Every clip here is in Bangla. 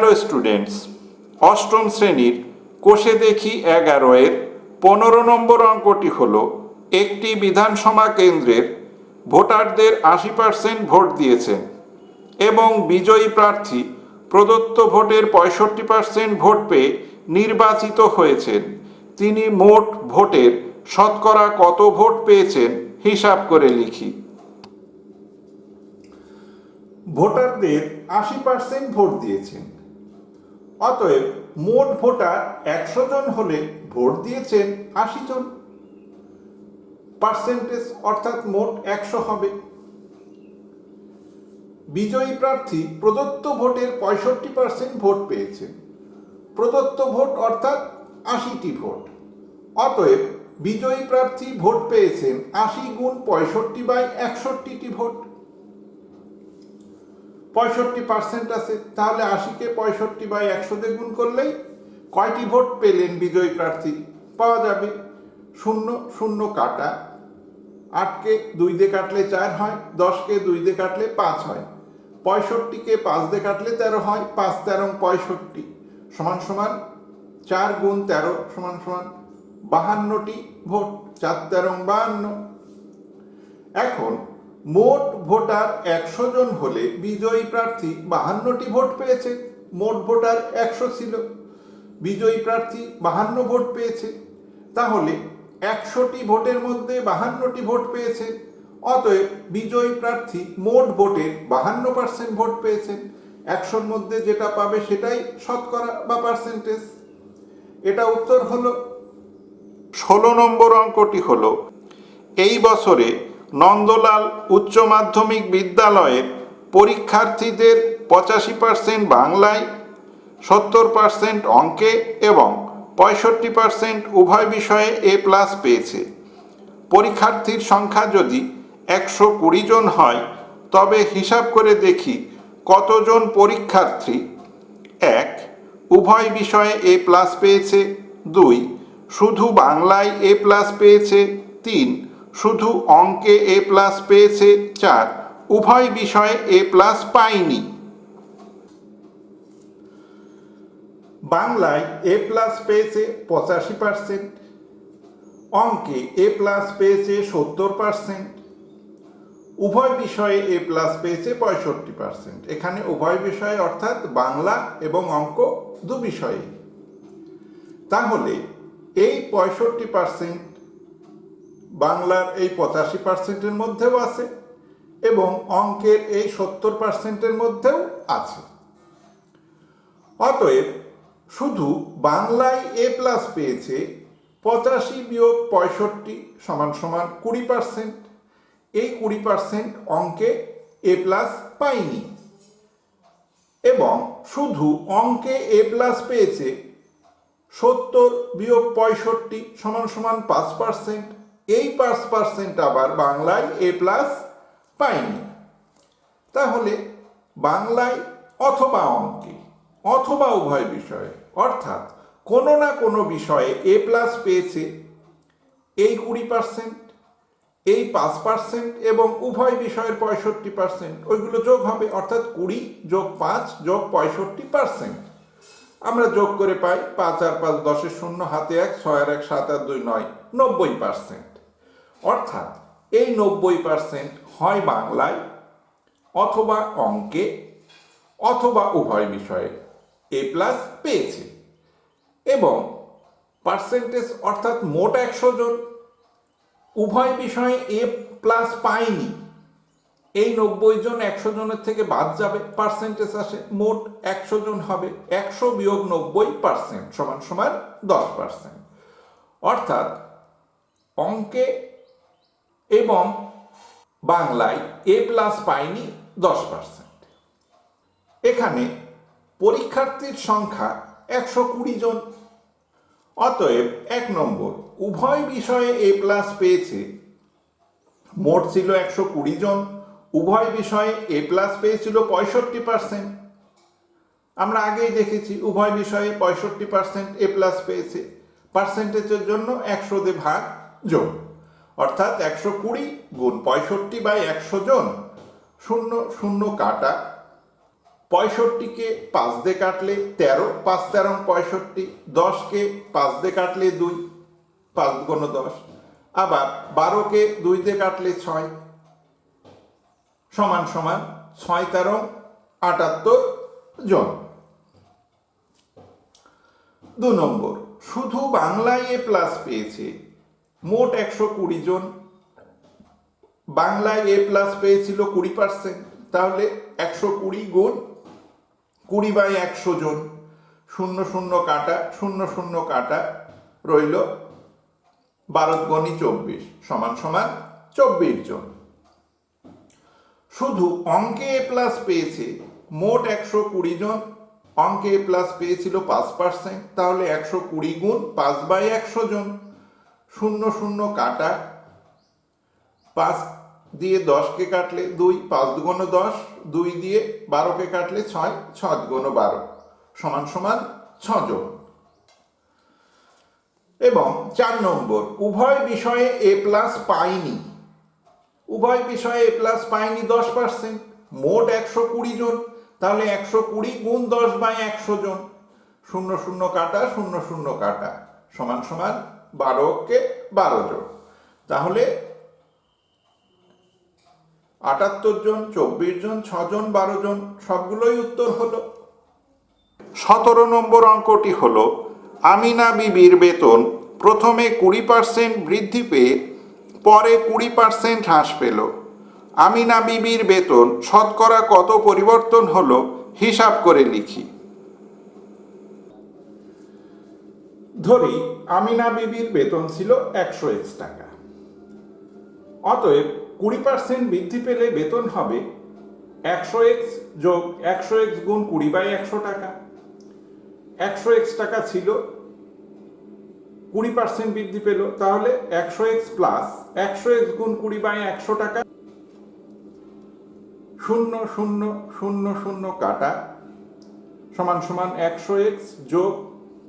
হ্যালো স্টুডেন্টস, অষ্টম শ্রেণীর কোষে দেখি 11-এর 15 নম্বর অঙ্কটি হল একটি বিধানসভা কেন্দ্রের ভোটারদের 80% ভোট দিয়েছেন এবং বিজয়ী প্রার্থী প্রদত্ত ভোটের 65% ভোট পেয়ে নির্বাচিত হয়েছেন। তিনি মোট ভোটের শতকরা কত ভোট পেয়েছেন হিসাব করে লিখি। ভোটারদের 80% ভোট দিয়েছেন, অতএব মোট ভোটার 100 জন হলে ভোট দিয়েছেন 80 জন। পার্সেন্টেজ অর্থাৎ মোট 100 হবে। বিজয়ী প্রার্থী প্রদত্ত ভোটের 65% ভোট পেয়েছেন। প্রদত্ত ভোট অর্থাৎ 80টি ভোট, অতএব বিজয়ী প্রার্থী ভোট পেয়েছেন 80 গুণ 65/61টি ভোট। 65% আছে, তাহলে 80-কে 65/100 দিয়ে গুণ করলেই কয়টি ভোট পেলেন বিজয়ী প্রার্থী পাওয়া যাবে। 0 0 কাটা, 8-কে 2 দিয়ে কাটলে 4 হয়, 10-কে 2 দিয়ে কাটলে 5 হয়, 65-কে 5 দিয়ে কাটলে 13 হয়, 5 13 65 সমান সমান 4 গুণ 13 সমান সমান 52টি ভোট। 4 13 52। এখন মোট ভোটার 100 জন হলে বিজয়ী প্রার্থী 52টি ভোট পেয়েছে। মোট ভোটার 100 ছিল, বিজয়ী প্রার্থী 52 ভোট পেয়েছে, তাহলে 100টি ভোটের মধ্যে 52টি ভোট পেয়েছে, অতএব বিজয়ী প্রার্থী মোট ভোটের 52% ভোট পেয়েছেন। 100-র মধ্যে যেটা পাবে সেটাই শতকরা বা পার্সেন্টেজ। এটা উত্তর হলো। 16 নম্বর অঙ্কটি হলো এই বছরে নন্দলাল উচ্চ মাধ্যমিক বিদ্যালয়ের পরীক্ষার্থীদের 85% বাংলায়, 70% অঙ্কে এবং 65% উভয় বিষয়ে A+ পেয়েছে। পরীক্ষার্থীর সংখ্যা যদি 120 জন হয়, তবে হিসাব করে দেখি কতজন পরীক্ষার্থী 1 উভয় বিষয়ে A+ পেয়েছে, 2 শুধু বাংলায় A+ পেয়েছে, 3 শুধু অঙ্কে A+ পেয়েছে, 4 উভয় বিষয়ে A+ পায়নি। বাংলায় A+ পেয়েছে 85%, অঙ্কে A+ পেয়েছে 70%, উভয় বিষয়ে A+ পেয়েছে 65%। এখানে উভয় বিষয়ে অর্থাৎ বাংলা এবং অঙ্ক দু বিষয়ে। তাহলে এই 65% বাংলার এই 85%-এর মধ্যেও আছে এবং অঙ্কের এই 70%-এর মধ্যেও আছে। অতএব শুধু বাংলায় A+ পেয়েছে 85 বিয়োগ 65 সমান সমান 20%। এই 20% অঙ্কে A+ পায়নি এবং শুধু অঙ্কে A+ পেয়েছে 70 বিয়োগ 65 সমান সমান 5%। এই 5% আবার বাংলায় A+ পায়নি। তাহলে বাংলায় অথবা অঙ্কে অথবা উভয় বিষয়ে অর্থাৎ কোনো না কোনো বিষয়ে A+ পেয়েছে এই 20%, এই 5% এবং উভয় বিষয়ের 65%, ওইগুলো যোগ হবে, অর্থাৎ 20 যোগ 5 যোগ 65%। আমরা যোগ করে পাই 5 আর 5 10 0, হাতে 1, 6 আর 1 7 আর 2 9, 90%। অর্থাৎ এই 90% হয় বাংলায় অথবা অঙ্কে অথবা উভয় বিষয়ে A+ পেয়েছে। এবং পার্সেন্টেজ অর্থাৎ মোট 100 জন উভয় বিষয়ে A+ পায়নি। এই 90 জন 100 জনের থেকে বাদ যাবে, পার্সেন্টেজ আসে, মোট 100 জন হবে। 100 বিয়োগ 90% সমান সমান 10%। অর্থাৎ অঙ্কে এবং বাংলায় A+ পায়নি 10%। এখানে পরীক্ষার্থীর সংখ্যা 120 জন, অতএব 1 নম্বর উভয় বিষয়ে A+ পেয়েছে, মোট ছিল 120 জন, উভয় বিষয়ে A+ পেয়েছিল 65%। আমরা আগেই দেখেছি উভয় বিষয়ে 65% A+ পেয়েছে। পার্সেন্টেজের জন্য 100 দিয়ে ভাগ যোগ, অর্থাৎ 120 গুণ 65/100 জন, 0 0 কাটা, 65কে 5 দিয়ে কাটলে 13, 5 13 65, 10কে 5 দিয়ে কাটলে 2, 5 গুণ 10, আবার 12কে 2 দিয়ে কাটলে 6 সমান সমান 6 13 78 জন। 2 নম্বর, শুধু বাংলায় এ প্লাস পেয়েছে মোট 120 জন। বাংলায় এ প্লাস পেয়েছিল 20%, তাহলে 120 গুণ 20/100 জন, 0 0 কাটা 0 0 কাটা রইল 12 গুণি 24 সমান সমান 24 জন। শুধু অঙ্কে এ প্লাস পেয়েছে মোট 120 জন। অঙ্কে এ প্লাস পেয়েছিল 5%, তাহলে 120 গুণ 5/100 জন, 0 0 কাটা, 5 দিয়ে 10কে কাটলে 2, 5 গুণ 10, 2 দিয়ে 12কে কাটলে 6, 6 গুণ 12 সমান সমান 6 জন। এবং 4 নম্বর, উভয় বিষয়ে এ প্লাস পাইনি। উভয় বিষয়ে এ প্লাস পাইনি 10%, মোট 120 জন, তাহলে 120 গুণ 10/100 জন, 0 0 কাটা 0 0 কাটা সমান সমান 12কে 12 জন, তাহলে 78 জন, 24 জন, 6 জন, 12 জন সবগুলোই উত্তর হলো। 17 নম্বর অঙ্কটি হলো আমিনা বিবির বেতন প্রথমে 20% বৃদ্ধি পেয়ে পরে 20% হ্রাস পেল। আমিনা বিবির বেতন শতকরা কত পরিবর্তন হলো হিসাব করে লিখি। ধরি আমিনা বিবির বেতন ছিল 100x টাকা, অতএব 20% বৃদ্ধি পেলে বেতন হবে 100x যোগ 100x গুণ 20/100 টাকা। 100x টাকা ছিল, 20% বৃদ্ধি পেল, তাহলে 100x প্লাস 100x গুণ 20/100 টাকা, 0 0 0 0 কাটা সমান সমান 100x যোগ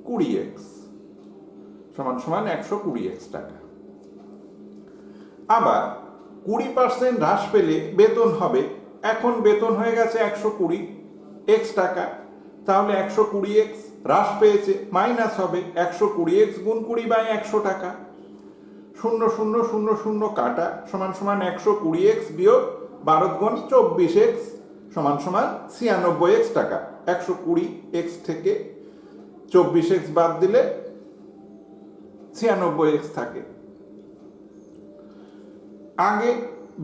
20x সমান সমান 120x টাকা। আবার 20% হ্রাস পেলে বেতন হবে, এখন বেতন হয়ে গেছে 120x টাকা, তাহলে 120x হ্রাস পেয়েছে, মাইনাস হবে 120x গুণ 20/100 টাকা, 0 0 0 0 কাটা সমান সমান 120x বিয়োগ 12 গুণ 24x সমান সমান 96x টাকা। 120x থেকে 24x বাদ দিলে 96x থাকে। আগে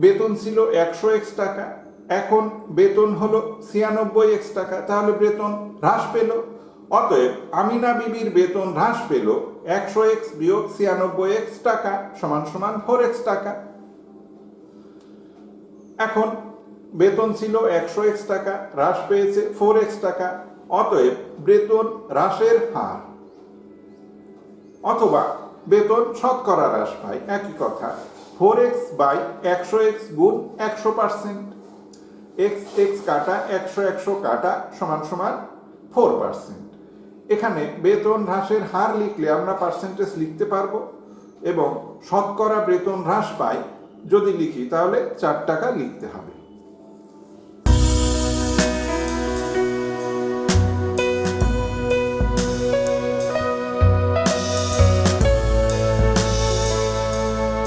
বেতন ছিল 100x টাকা, এখন বেতন হলো 96x টাকা, তাহলে বেতন হ্রাস পেল, অতএব আমিনা বিবির বেতন হ্রাস পেল 100x বিয়োগ 96x টাকা সমান সমান 4x টাকা। এখন বেতন ছিল 100x টাকা, হ্রাস পেয়েছে 4x টাকা, অতএব বেতন হ্রাসের হার অথবা বেতন শতকরা হ্রাস পায়, একই কথা। 4x বাই 100x গুণ 100%, x x কাটা 100 100 কাটা সমান সমান 4%। এখানে বেতন হ্রাসের হার লিখলে আমরা পার্সেন্টেজ লিখতে পারবো, এবং শতকরা বেতন হ্রাস পায় যদি লিখি তাহলে 4 টাকা লিখতে হবে।